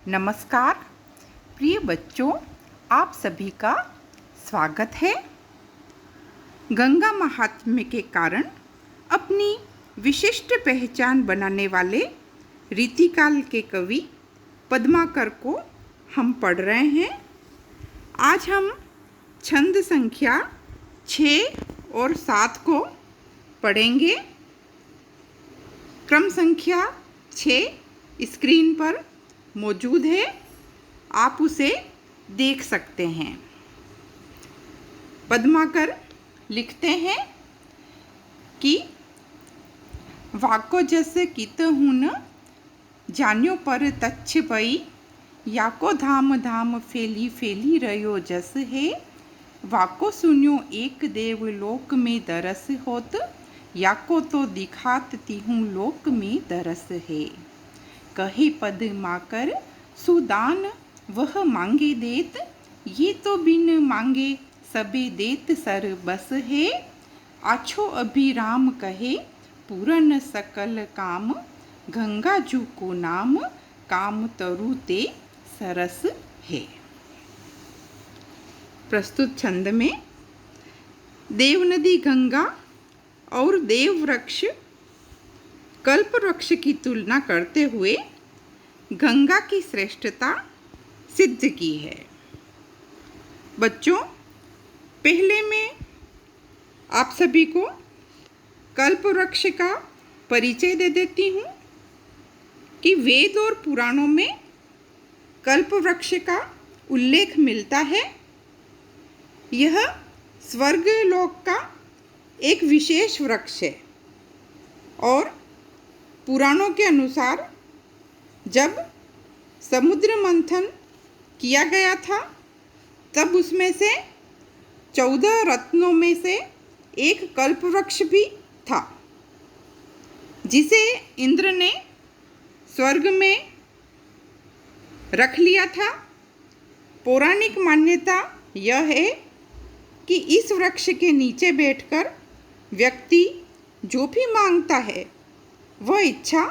नमस्कार प्रिय बच्चों, आप सभी का स्वागत है। गंगा महात्म्य के कारण अपनी विशिष्ट पहचान बनाने वाले रीतिकाल के कवि पद्माकर को हम पढ़ रहे हैं। आज हम छंद संख्या 6 और 7 को पढ़ेंगे। क्रम संख्या 6 स्क्रीन पर मौजूद है, आप उसे देख सकते हैं। पद्माकर लिखते हैं कि वाको जस कित हुन जान्यो पर तच्छ पई, याको धाम धाम फैली फैली रयो जस है। वाको सुन्यो एक देव लोक में दरस होत, याको तो दिखात तिहूँ लोक में दरस है। कहे पद्माकर सुदान वह मांगे देत, ये तो बिन मांगे सबे देत सर बस है। आछो अभिराम कहे पूरन सकल काम, गंगा जू को नाम काम तरु ते सरस है। प्रस्तुत छंद में देव नदी गंगा और देव वृक्ष कल्प वृक्ष की तुलना करते हुए गंगा की श्रेष्ठता सिद्ध की है। बच्चों, पहले मैं आप सभी को कल्प वृक्ष का परिचय दे देती हूँ कि वेद और पुराणों में कल्प वृक्ष का उल्लेख मिलता है। यह स्वर्ग लोक का एक विशेष वृक्ष है और पुराणों के अनुसार जब समुद्र मंथन किया गया था तब उसमें से 14 रत्नों में से एक कल्पवृक्ष भी था, जिसे इंद्र ने स्वर्ग में रख लिया था। पौराणिक मान्यता यह है कि इस वृक्ष के नीचे बैठकर व्यक्ति जो भी मांगता है वह इच्छा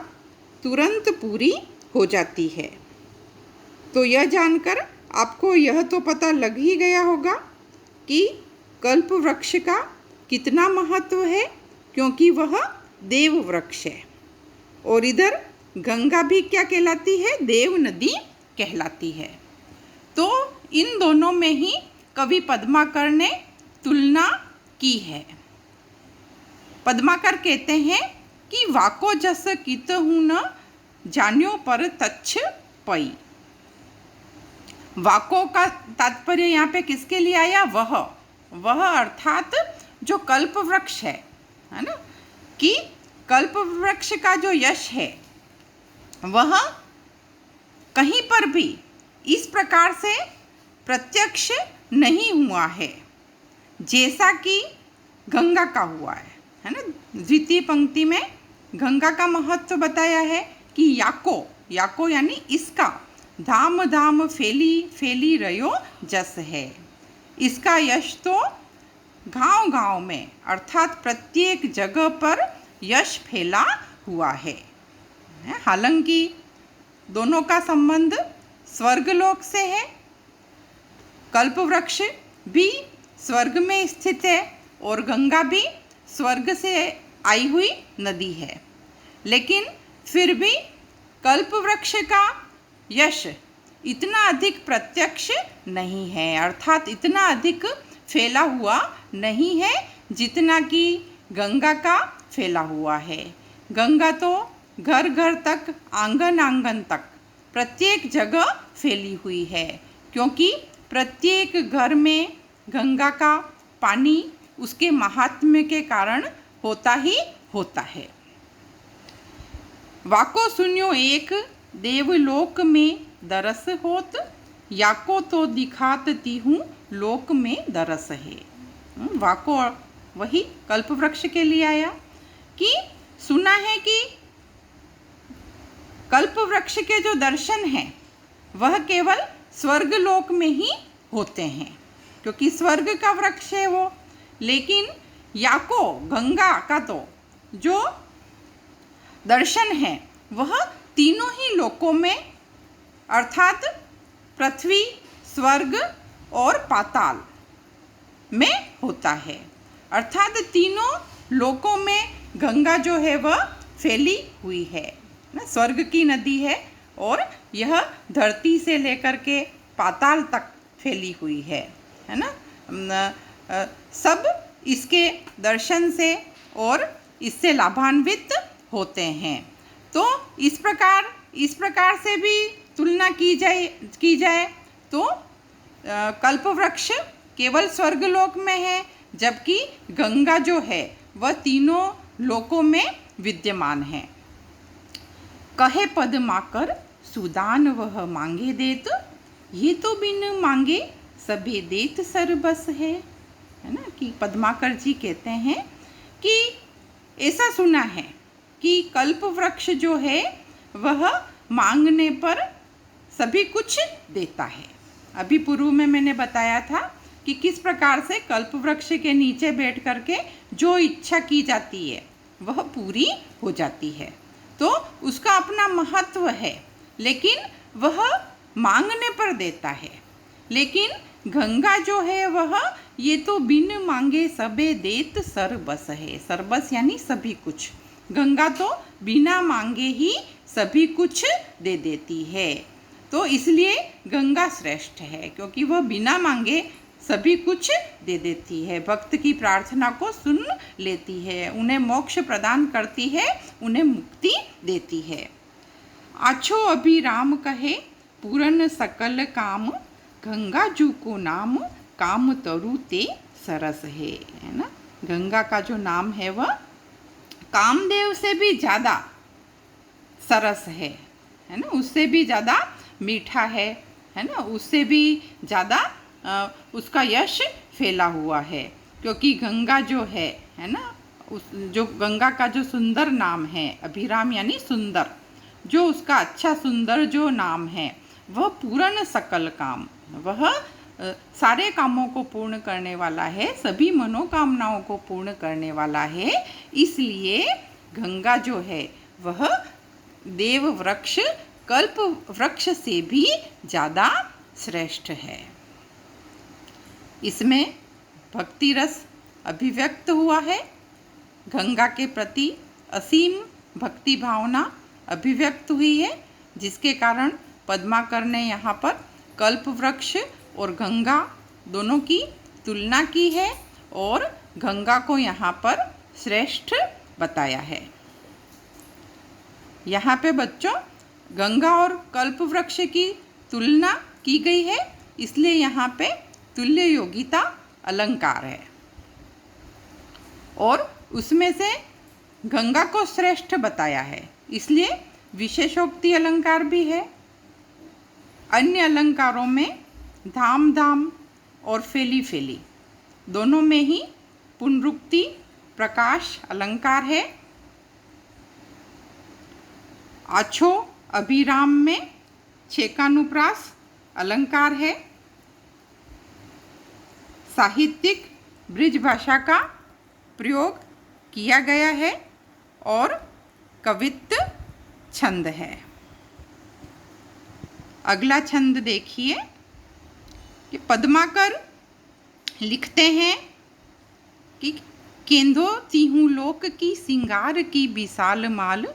तुरंत पूरी हो जाती है। तो यह जानकर आपको यह तो पता लग ही गया होगा कि कल्प वृक्ष का कितना महत्व है, क्योंकि वह देव वृक्ष है। और इधर गंगा भी क्या कहलाती है? देव नदी कहलाती है। तो इन दोनों में ही कवि पद्माकर ने तुलना की है। पद्माकर कहते हैं कि वाको जस कित हुन जान्यो पर तच्छ पई। वाको का तात्पर्य यहाँ पे किसके लिए आया? वह अर्थात जो कल्प वृक्ष है ना, कि कल्प वृक्ष का जो यश है वह कहीं पर भी इस प्रकार से प्रत्यक्ष नहीं हुआ है जैसा कि गंगा का हुआ है ना। द्वितीय पंक्ति में गंगा का महत्व बताया है कि याको यानी इसका धाम धाम फैली फैली रयो जस है। इसका यश तो गांव गांव में अर्थात प्रत्येक जगह पर यश फैला हुआ है। हालांकि दोनों का संबंध स्वर्गलोक से है। कल्पवृक्ष भी स्वर्ग में स्थित है और गंगा भी स्वर्ग से आई हुई नदी है, लेकिन फिर भी कल्प वृक्ष का यश इतना अधिक प्रत्यक्ष नहीं है, अर्थात इतना अधिक फैला हुआ नहीं है जितना कि गंगा का फैला हुआ है। गंगा तो घर घर तक, आंगन आंगन तक, प्रत्येक जगह फैली हुई है, क्योंकि प्रत्येक घर में गंगा का पानी उसके महात्म्य के कारण होता ही होता है। वाको सुन्यो एक देवलोक में दरस होत, याको तो दिखात तिहूँ लोक में दरस है। वाको वही कल्प वृक्ष के लिए आया कि सुना है कि कल्प वृक्ष के जो दर्शन हैं वह केवल स्वर्ग लोक में ही होते हैं, क्योंकि स्वर्ग का वृक्ष है वो। लेकिन याको गंगा का तो जो दर्शन है वह तीनों ही लोकों में अर्थात पृथ्वी, स्वर्ग और पाताल में होता है। अर्थात तीनों लोकों में गंगा जो है वह फैली हुई है ना, स्वर्ग की नदी है और यह धरती से लेकर के पाताल तक फैली हुई है ना। सब इसके दर्शन से और इससे लाभान्वित होते हैं। तो इस प्रकार से भी तुलना की जाए तो कल्पवृक्ष केवल स्वर्गलोक में है, जबकि गंगा जो है वह तीनों लोकों में विद्यमान है। कहे पद्माकर सुदान वह मांगे देत, ये तो बिन मांगे सबे देत सरबस है ना। कि पद्माकर जी कहते हैं कि ऐसा सुना है कि कल्पवृक्ष जो है वह मांगने पर सभी कुछ देता है। अभी पूर्व में मैंने बताया था कि किस प्रकार से कल्पवृक्ष के नीचे बैठ करके जो इच्छा की जाती है वह पूरी हो जाती है। तो उसका अपना महत्व है, लेकिन वह मांगने पर देता है। लेकिन गंगा जो है वह ये तो बिन मांगे सबे देत सरबस है। सरबस यानी सभी कुछ। गंगा तो बिना मांगे ही सभी कुछ दे देती है। तो इसलिए गंगा श्रेष्ठ है, क्योंकि वह बिना मांगे सभी कुछ दे देती है, भक्त की प्रार्थना को सुन लेती है, उन्हें मोक्ष प्रदान करती है, उन्हें मुक्ति देती है। आछो अभिराम कहे पूरन सकल काम, गंगा जू को नाम काम तरु ते सरस है ना। गंगा का जो नाम है वह कामदेव से भी ज़्यादा सरस है ना, उससे भी ज़्यादा मीठा है ना, उससे भी ज़्यादा उसका यश फैला हुआ है। क्योंकि गंगा जो है ना, जो गंगा का जो सुंदर नाम है, अभिराम यानी सुंदर, जो उसका अच्छा सुंदर जो नाम है वह पूर्ण सकल काम, वह सारे कामों को पूर्ण करने वाला है, सभी मनोकामनाओं को पूर्ण करने वाला है। इसलिए गंगा जो है वह देव वृक्ष कल्प वृक्ष से भी ज़्यादा श्रेष्ठ है। इसमें भक्ति रस अभिव्यक्त हुआ है, गंगा के प्रति असीम भक्ति भावना अभिव्यक्त हुई है, जिसके कारण पद्माकर ने यहाँ पर कल्प वृक्ष और गंगा दोनों की तुलना की है और गंगा को यहाँ पर श्रेष्ठ बताया है। यहाँ पे बच्चों गंगा और कल्प वृक्ष की तुलना की गई है, इसलिए यहाँ पे तुल्य योगिता अलंकार है और उसमें से गंगा को श्रेष्ठ बताया है, इसलिए विशेषोक्ति अलंकार भी है। अन्य अलंकारों में धाम धाम और फेली फेली दोनों में ही पुनरुक्ति प्रकाश अलंकार है। आछो अभिराम में छेकानुप्रास अलंकार है। साहित्यिक ब्रिज भाषा का प्रयोग किया गया है और कवित्त छंद है। अगला छंद देखिए कि पद्माकर लिखते हैं कि केंदो तीहूँ लोक की सिंगार की विशाल माल,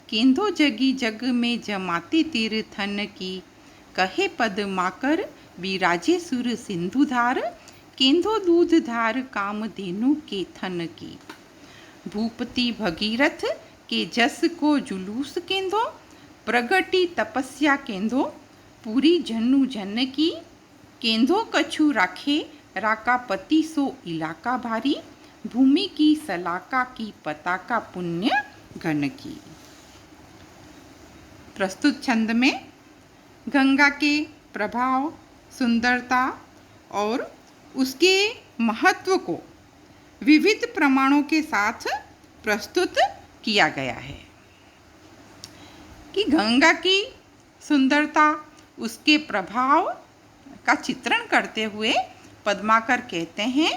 केंदो जगी जग में जमाते तीर्थन की, कहे पद्माकर विराजे सुर सिंधुधार, केंदो दूधधार कामधेनु के थन की, भूपति भगीरथ के जस को जुलूस केंदो, प्रगति तपस्या केंदो पूरी जन्नु जन की, केंदो कछु राखे राका पति सो इलाका भारी, भूमि की सलाका की पताका पुण्य घन की। प्रस्तुत छंद में गंगा के प्रभाव, सुंदरता और उसके महत्व को विविध प्रमाणों के साथ प्रस्तुत किया गया है कि गंगा की सुंदरता, उसके प्रभाव का चित्रण करते हुए पद्माकर कहते हैं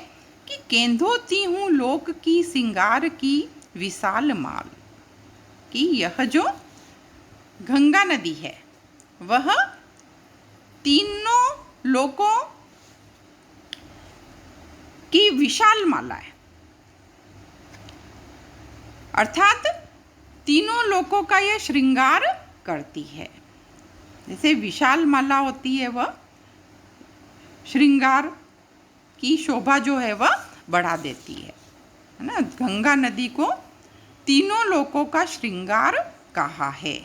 कि केंदो तीहूँ लोक की सिंगार की विशाल माल, कि यह जो गंगा नदी है वह तीनों लोकों की विशाल माला है, अर्थात तीनों लोकों का यह श्रृंगार करती है। जैसे विशाल माला होती है, वह श्रृंगार की शोभा जो है वह बढ़ा देती है ना। गंगा नदी को तीनों लोकों का श्रृंगार कहा है,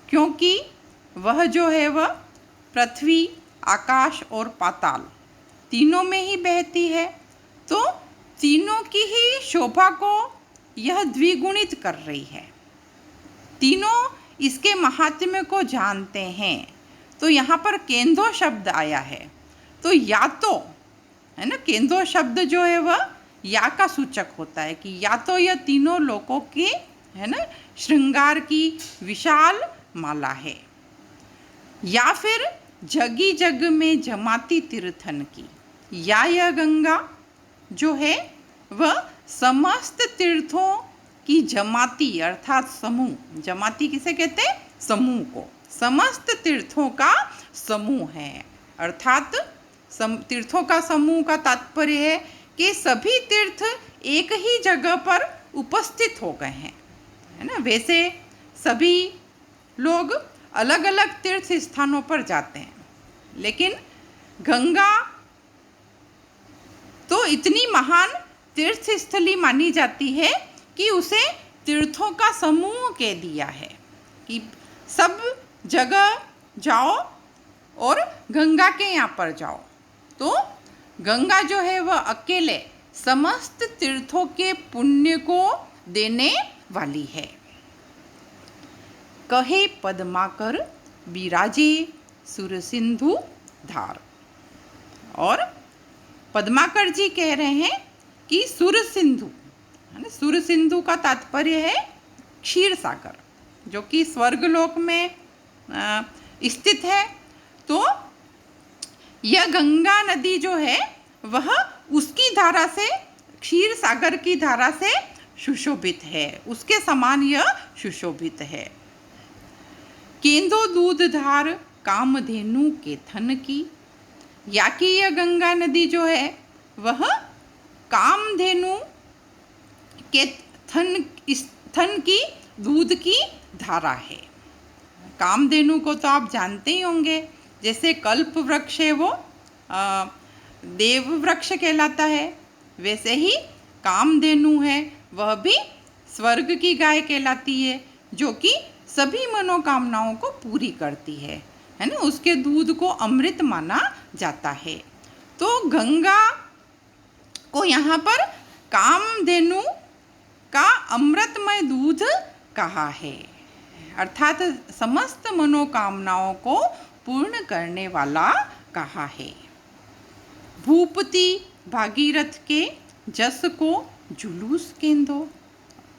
क्योंकि वह जो है वह पृथ्वी, आकाश और पाताल तीनों में ही बहती है। तो तीनों की ही शोभा को यह द्विगुणित कर रही है। तीनों इसके महात्म्य को जानते हैं। तो यहाँ पर केंदो शब्द आया है, तो या तो है ना, केंदो शब्द जो है वह या का सूचक होता है कि या तो यह तीनों लोकों के है ना श्रृंगार की विशाल माला है, या फिर जगी जग में जमाती तीर्थन की, या यह गंगा जो है वह समस्त तीर्थों की जमाती अर्थात समूह, जमाती किसे कहते हैं? समूह को, समस्त तीर्थों का समूह है। अर्थात तीर्थों का समूह का तात्पर्य है कि सभी तीर्थ एक ही जगह पर उपस्थित हो गए हैं, है ना। वैसे सभी लोग अलग अलग तीर्थ स्थानों पर जाते हैं, लेकिन गंगा तो इतनी महान तीर्थ स्थली मानी जाती है कि उसे तीर्थों का समूह कह दिया है कि सब जगह जाओ और गंगा के यहाँ पर जाओ। तो गंगा जो है वह अकेले समस्त तीर्थों के पुण्य को देने वाली है। कहे पद्माकर विराजे सुरसिंधु धार। और पद्माकर जी कह रहे हैं कि सुरसिंधु है ना, सुरसिंधु का तात्पर्य है क्षीर सागर, जो कि स्वर्गलोक में स्थित है। तो यह गंगा नदी जो है वह उसकी धारा से, क्षीर सागर की धारा से सुशोभित है, उसके समान यह सुशोभित है। केंदो दूध धार कामधेनु के थन की, या कि यह गंगा नदी जो है वह कामधेनु के थन की दूध की धारा है। कामधेनु को तो आप जानते ही होंगे, जैसे कल्प वृक्ष है वो देव वृक्ष कहलाता है, वैसे ही कामधेनु है वह भी स्वर्ग की गाय कहलाती है, जो कि सभी मनोकामनाओं को पूरी करती है ना। उसके दूध को अमृत माना जाता है। तो गंगा को यहाँ पर कामधेनु का अमृतमय दूध कहा है, अर्थात समस्त मनोकामनाओं को पूर्ण करने वाला कहा है। भूपति भागीरथ के जस को जुलूस केंदो,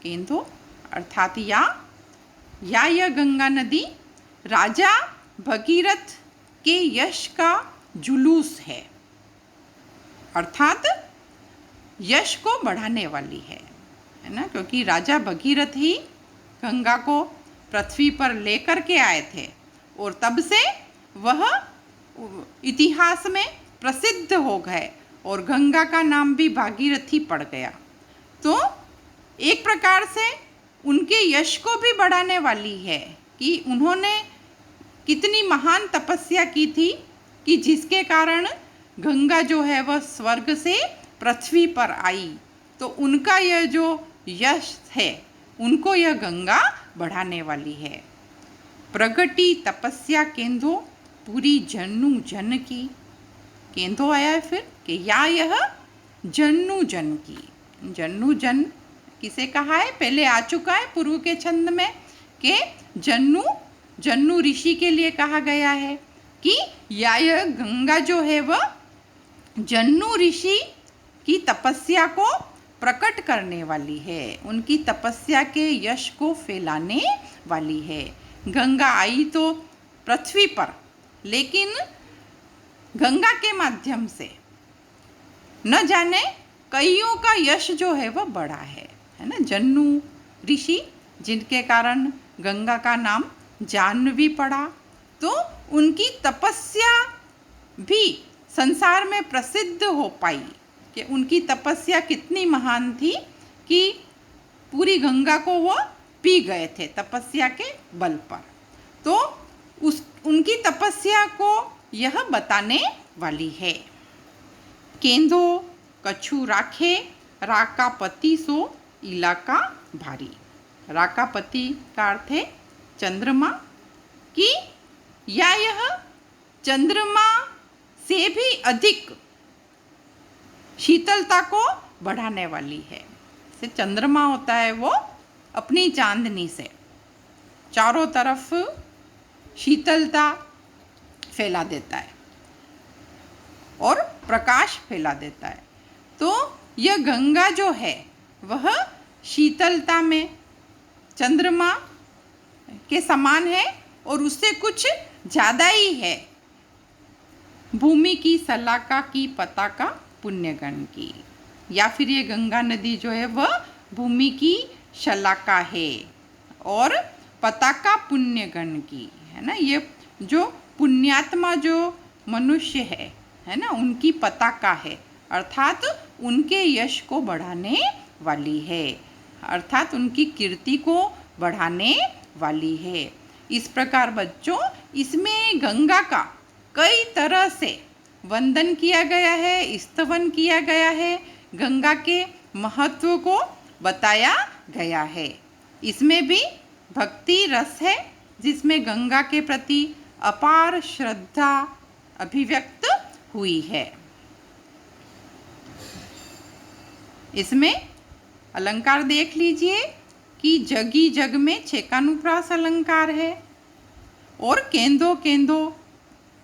केंदो अर्थात या यह गंगा नदी राजा भगीरथ के यश का जुलूस है, अर्थात यश को बढ़ाने वाली है ना, क्योंकि राजा भगीरथ ही गंगा को पृथ्वी पर लेकर के आए थे और तब से वह इतिहास में प्रसिद्ध हो गए और गंगा का नाम भी भागीरथी पड़ गया। तो एक प्रकार से उनके यश को भी बढ़ाने वाली है कि उन्होंने कितनी महान तपस्या की थी कि जिसके कारण गंगा जो है वह स्वर्ग से पृथ्वी पर आई। तो उनका यह जो यश है उनको यह गंगा बढ़ाने वाली है। प्रगति तपस्या केंदो पूरी जन्नु जन की, केंदो आया है फिर कि या यह जन्नु जन की। जन्नु जन किसे कहा है? पहले आ चुका है पूर्व के छंद में कि जन्नु ऋषि के लिए कहा गया है कि या यह गंगा जो है वह जन्नु ऋषि की तपस्या को प्रकट करने वाली है, उनकी तपस्या के यश को फैलाने वाली है। गंगा आई तो पृथ्वी पर, लेकिन गंगा के माध्यम से न जाने कईयों का यश जो है वह बढ़ा है ना। जन्नु ऋषि जिनके कारण गंगा का नाम जाह्नवी पड़ा, तो उनकी तपस्या भी संसार में प्रसिद्ध हो पाई, कि उनकी तपस्या कितनी महान थी कि पूरी गंगा को वो पी गए थे तपस्या के बल पर। तो उनकी तपस्या को यह बताने वाली है। केंदो कछु राखे, राकापति सो इलाका भारी। राकापति का अर्थ है चंद्रमा, कि या यह चंद्रमा से भी अधिक शीतलता को बढ़ाने वाली है। से चंद्रमा होता है वो अपनी चांदनी से चारों तरफ शीतलता फैला देता है और प्रकाश फैला देता है। तो यह गंगा जो है वह शीतलता में चंद्रमा के समान है और उससे कुछ ज़्यादा ही है भूमि की शलाका की पताका पुण्यगण की। या फिर ये गंगा नदी जो है वह भूमि की शलाका है और पताका पुण्यगण की, है ना। ये जो पुण्यात्मा जो मनुष्य है ना, उनकी पताका है, अर्थात उनके यश को बढ़ाने वाली है, अर्थात उनकी कीर्ति को बढ़ाने वाली है। इस प्रकार बच्चों, इसमें गंगा का कई तरह से वंदन किया गया है, स्तवन किया गया है, गंगा के महत्व को बताया गया है। इसमें भी भक्ति रस है, जिसमें गंगा के प्रति अपार श्रद्धा अभिव्यक्त हुई है। इसमें अलंकार देख लीजिए कि जगी जग में छेकानुप्रास अलंकार है और केंदो केंदो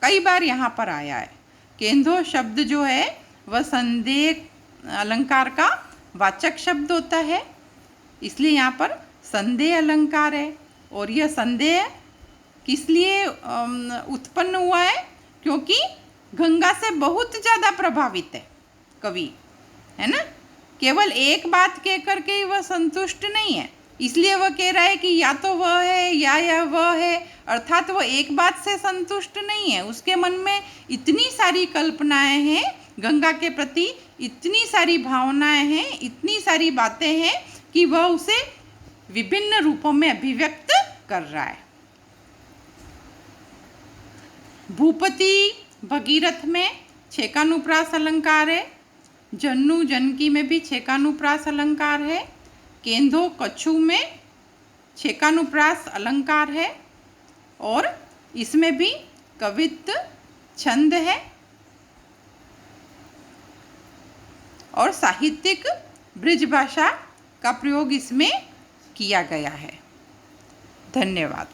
कई बार यहाँ पर आया है। केंदो शब्द जो है वह संदेह अलंकार का वाचक शब्द होता है, इसलिए यहाँ पर संदेह अलंकार है। और यह संदेह किस लिए उत्पन्न हुआ है? क्योंकि गंगा से बहुत ज़्यादा प्रभावित है कवि, है ना। केवल एक बात कह करके ही वह संतुष्ट नहीं है, इसलिए वह कह रहा है कि या तो वह है या यह वह है, अर्थात वह एक बात से संतुष्ट नहीं है। उसके मन में इतनी सारी कल्पनाएं हैं गंगा के प्रति, इतनी सारी भावनाएं हैं, इतनी सारी बातें हैं कि वह उसे विभिन्न रूपों में अभिव्यक्त कर रहा है। भूपति भगीरथ में छेकानुप्रास अलंकार है, जन्नू जनकी में भी छेकानुप्रास अलंकार है, केंदो कछु में छेकानुप्रास अलंकार है और इसमें भी कवित्व छंद है और साहित्यिक ब्रिज भाषा का प्रयोग इसमें किया गया है। धन्यवाद।